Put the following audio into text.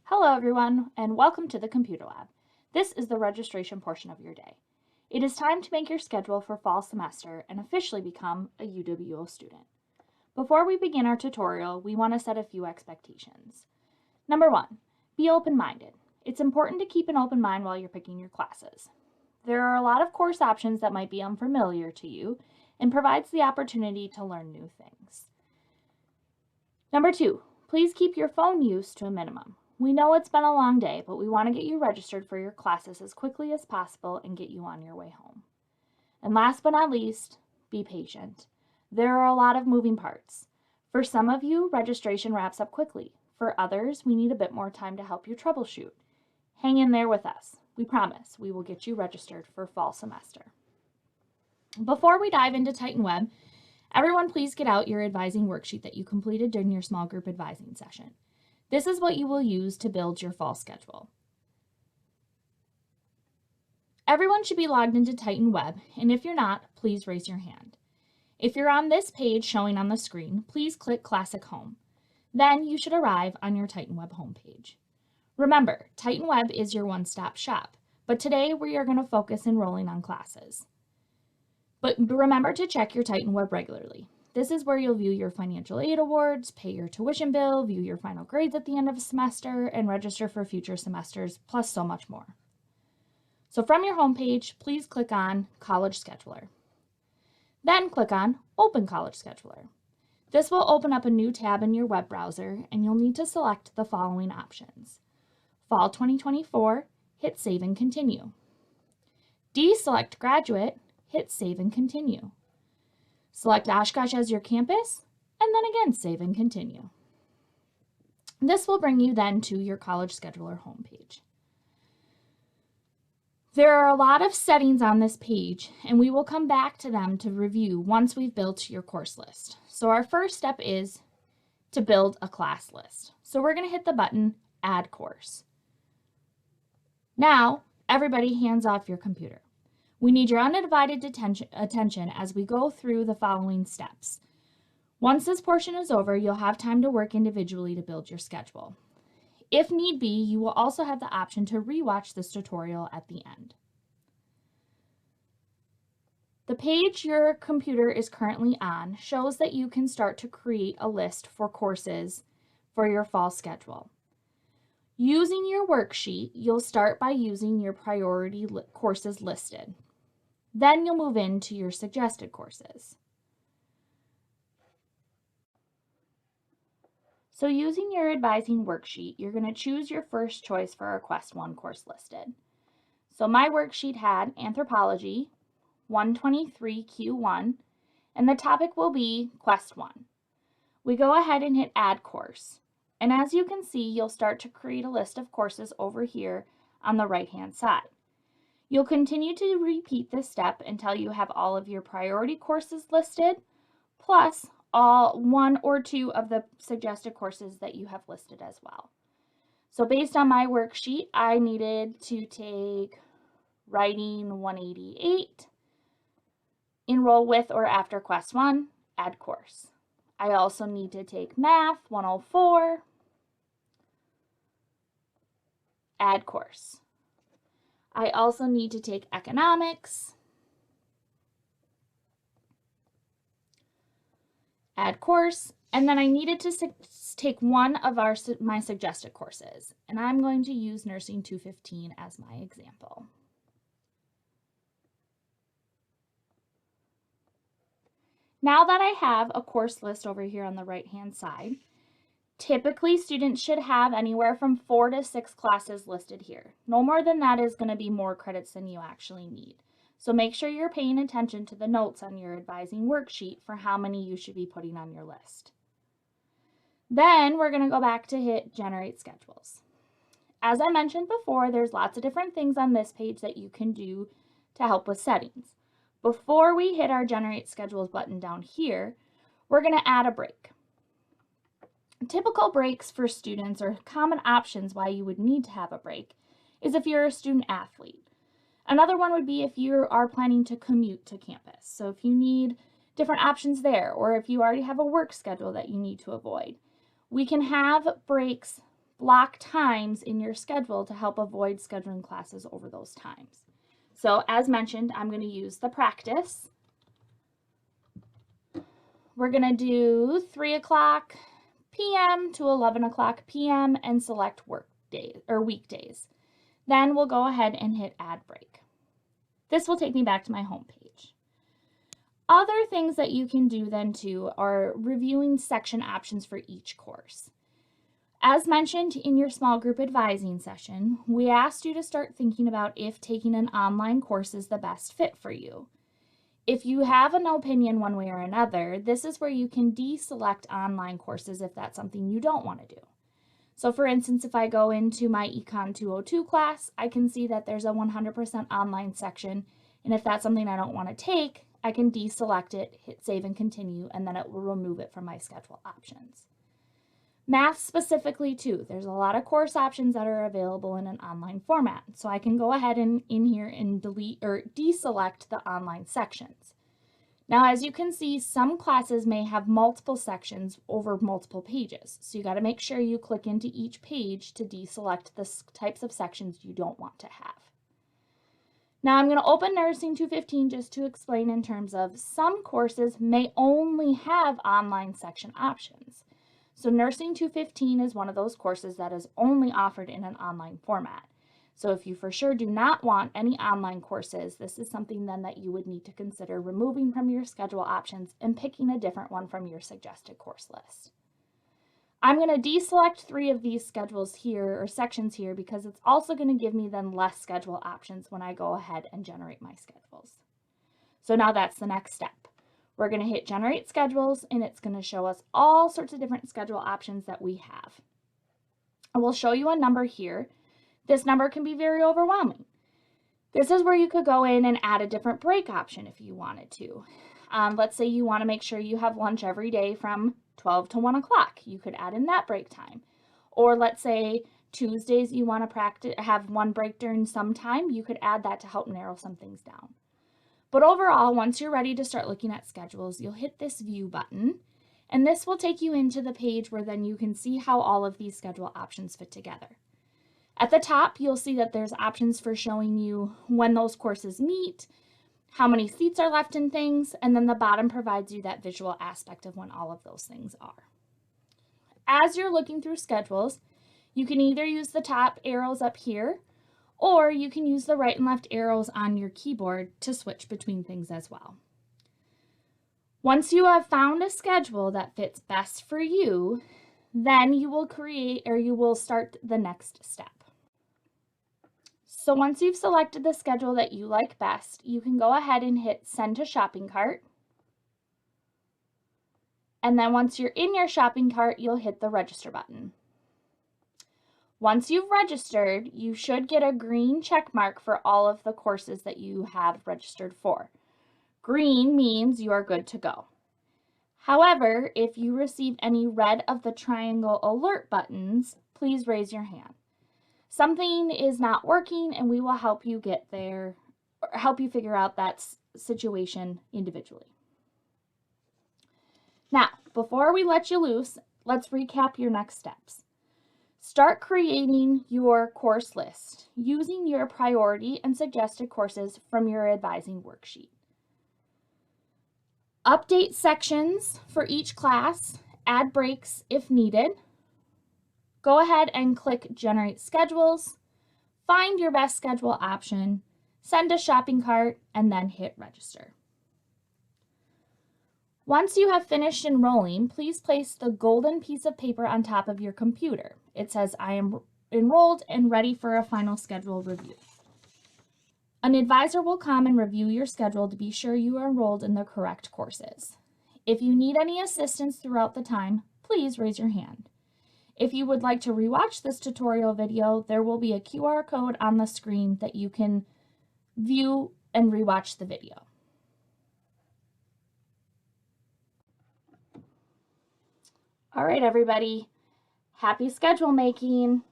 Hello everyone, and welcome to the Computer Lab. This is the registration portion of your day. It is time to make your schedule for fall semester and officially become a UWO student. Before we begin our tutorial, we want to set a few expectations. Number 1, be open-minded. It's important to keep an open mind while you're picking your classes. There are a lot of course options that might be unfamiliar to you and provides the opportunity to learn new things. Number 2, please keep your phone use to a minimum. We know it's been a long day, but we want to get you registered for your classes as quickly as possible and get you on your way home. And last but not least, be patient. There are a lot of moving parts. For some of you, registration wraps up quickly. For others, we need a bit more time to help you troubleshoot. Hang in there with us. We promise we will get you registered for fall semester. Before we dive into Titan Web, everyone please get out your advising worksheet that you completed during your small group advising session. This is what you will use to build your fall schedule. Everyone should be logged into Titan Web, and if you're not, please raise your hand. If you're on this page showing on the screen, please click Classic Home. Then you should arrive on your Titan Web homepage. Remember, Titan Web is your one-stop shop, but today we are going to focus enrolling on classes. But remember to check your Titan Web regularly. This is where you'll view your financial aid awards, pay your tuition bill, view your final grades at the end of a semester, and register for future semesters, plus so much more. So from your homepage, please click on College Scheduler. Then click on Open College Scheduler. This will open up a new tab in your web browser, and you'll need to select the following options. Fall 2024, hit Save and Continue. Deselect Graduate, hit Save and Continue. Select Oshkosh as your campus, and then again save and continue. This will bring you then to your College Scheduler homepage. There are a lot of settings on this page, and we will come back to them to review once we've built your course list. So our first step is to build a class list. So we're going to hit the button Add Course. Now, everybody hands off your computer. We need your undivided attention as we go through the following steps. Once this portion is over, you'll have time to work individually to build your schedule. If need be, you will also have the option to rewatch this tutorial at the end. The page your computer is currently on shows that you can start to create a list for courses for your fall schedule. Using your worksheet, you'll start by using your priority courses listed. Then you'll move into your suggested courses. So using your advising worksheet, you're going to choose your first choice for our Quest 1 course listed. So my worksheet had Anthropology 123Q1, and the topic will be Quest 1. We go ahead and hit Add Course. And as you can see, you'll start to create a list of courses over here on the right-hand side. You'll continue to repeat this step until you have all of your priority courses listed, plus all 1 or 2 of the suggested courses that you have listed as well. So based on my worksheet, I needed to take Writing 188, enroll with or after Quest 1, add course. I also need to take Math 104, add course. I also need to take Economics, add course, and then I needed to take one of my suggested courses, and I'm going to use Nursing 215 as my example. Now that I have a course list over here on the right-hand side, typically students should have anywhere from 4 to 6 classes listed here. No more than that is going to be more credits than you actually need. So make sure you're paying attention to the notes on your advising worksheet for how many you should be putting on your list. Then we're going to go back to hit Generate Schedules. As I mentioned before, there's lots of different things on this page that you can do to help with settings. Before we hit our Generate Schedules button down here, we're going to add a break. Typical breaks for students, or common options why you would need to have a break, is if you're a student athlete. Another one would be if you are planning to commute to campus. So if you need different options there, or if you already have a work schedule that you need to avoid. We can have breaks block times in your schedule to help avoid scheduling classes over those times. So as mentioned, I'm going to use the practice. We're going to do 3 o'clock p.m. to 11 o'clock p.m. and select work days or weekdays. Then we'll go ahead and hit add break. This will take me back to my home page. Other things that you can do then too are reviewing section options for each course. As mentioned in your small group advising session, we asked you to start thinking about if taking an online course is the best fit for you. If you have an opinion one way or another, this is where you can deselect online courses if that's something you don't want to do. So for instance, if I go into my Econ 202 class, I can see that there's a 100% online section, and if that's something I don't want to take, I can deselect it, hit save and continue, and then it will remove it from my schedule options. Math specifically too, there's a lot of course options that are available in an online format. So I can go ahead and in here and delete or deselect the online sections. Now, as you can see, some classes may have multiple sections over multiple pages. So you got to make sure you click into each page to deselect the types of sections you don't want to have. Now I'm going to open Nursing 215 just to explain in terms of some courses may only have online section options. So Nursing 215 is one of those courses that is only offered in an online format. So if you for sure do not want any online courses, this is something then that you would need to consider removing from your schedule options and picking a different one from your suggested course list. I'm going to deselect 3 of these schedules here or sections here because it's also going to give me then less schedule options when I go ahead and generate my schedules. So now that's the next step. We're going to hit generate schedules and it's going to show us all sorts of different schedule options that we have. I will show you a number here. This number can be very overwhelming. This is where you could go in and add a different break option if you wanted to. Let's say you want to make sure you have lunch every day from 12 to 1 o'clock. You could add in that break time. Or let's say Tuesdays you want to have one break during some time. You could add that to help narrow some things down. But overall, once you're ready to start looking at schedules, you'll hit this view button, and this will take you into the page where then you can see how all of these schedule options fit together. At the top, you'll see that there's options for showing you when those courses meet, how many seats are left in things, and then the bottom provides you that visual aspect of when all of those things are. As you're looking through schedules, you can either use the top arrows up here, or you can use the right and left arrows on your keyboard to switch between things as well. Once you have found a schedule that fits best for you, then you will start the next step. So once you've selected the schedule that you like best, you can go ahead and hit send to shopping cart. And then once you're in your shopping cart, you'll hit the register button. Once you've registered, you should get a green check mark for all of the courses that you have registered for. Green means you are good to go. However, if you receive any red of the triangle alert buttons, please raise your hand. Something is not working and we will help you get there, or help you figure out that situation individually. Now, before we let you loose, let's recap your next steps. Start creating your course list using your priority and suggested courses from your advising worksheet. Update sections for each class, add breaks if needed. Go ahead and click Generate Schedules, find your best schedule option, send to shopping cart, and then hit Register. Once you have finished enrolling, please place the golden piece of paper on top of your computer. It says, I am enrolled and ready for a final schedule review. An advisor will come and review your schedule to be sure you are enrolled in the correct courses. If you need any assistance throughout the time, please raise your hand. If you would like to rewatch this tutorial video, there will be a QR code on the screen that you can view and rewatch the video. All right, everybody, happy schedule making.